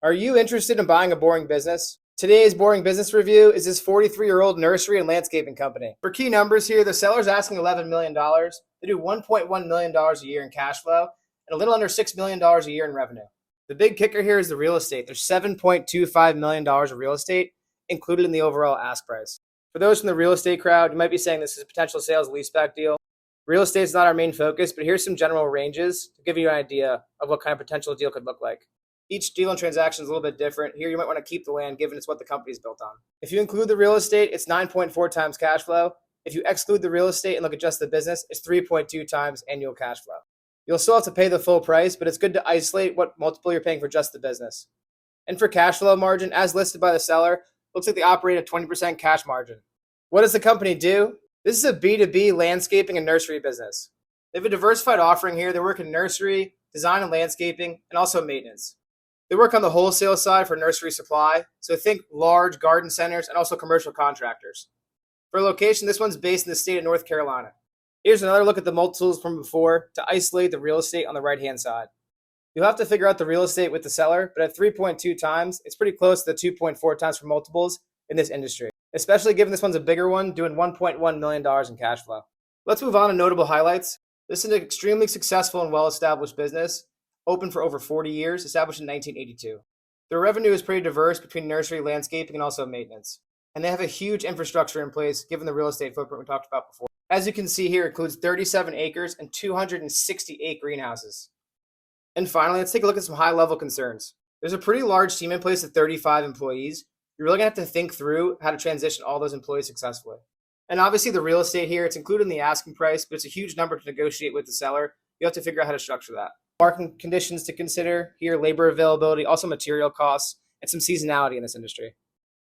Are you interested in buying a boring business? Today's boring business review is this 43-year-old nursery and landscaping company. For key numbers here, the seller's asking $11 million. They do $1.1 million a year in cash flow and a little under $6 million a year in revenue. The big kicker here is the real estate. There's $7.25 million of real estate included in the overall ask price. For those from the real estate crowd, you might be saying this is a potential sales leaseback deal. Real estate is not our main focus, but here's some general ranges to give you an idea of what kind of potential deal could look like. Each deal and transaction is a little bit different. Here, you might want to keep the land given it's what the company is built on. If you include the real estate, it's 9.4 times cash flow. If you exclude the real estate and look at just the business, it's 3.2 times annual cash flow. You'll still have to pay the full price, but it's good to isolate what multiple you're paying for just the business. And for cash flow margin, as listed by the seller, looks like they operate at 20% cash margin. What does the company do? This is a B2B landscaping and nursery business. They have a diversified offering here. They work in nursery, design and landscaping, and also maintenance. They work on the wholesale side for nursery supply, so think large garden centers and also commercial contractors. For location, this one's based in the state of North Carolina. Here's another look at the multiples from before to isolate the real estate on the right-hand side. You'll have to figure out the real estate with the seller, but at 3.2 times, it's pretty close to the 2.4 times for multiples in this industry, especially given this one's a bigger one, doing $1.1 million in cash flow. Let's move on to notable highlights. This is an extremely successful and well-established business, open for over 40 years, established in 1982. Their revenue is pretty diverse between nursery, landscaping, and also maintenance. And they have a huge infrastructure in place given the real estate footprint we talked about before. As you can see here, it includes 37 acres and 268 greenhouses. And finally, let's take a look at some high-level concerns. There's a pretty large team in place of 35 employees. You're really going to have to think through how to transition all those employees successfully. And obviously the real estate here, it's included in the asking price, but it's a huge number to negotiate with the seller. You have to figure out how to structure that. Market conditions to consider here, labor availability, also material costs, and some seasonality in this industry.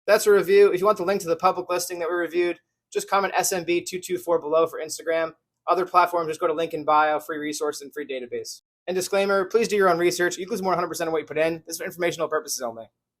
That's a review. If you want the link to the public listing that we reviewed, just comment SMB224 below for Instagram. Other platforms, just go to link in bio, free resource, and free database. And disclaimer, please do your own research. You can lose more than 100% of what you put in. This is for informational purposes only.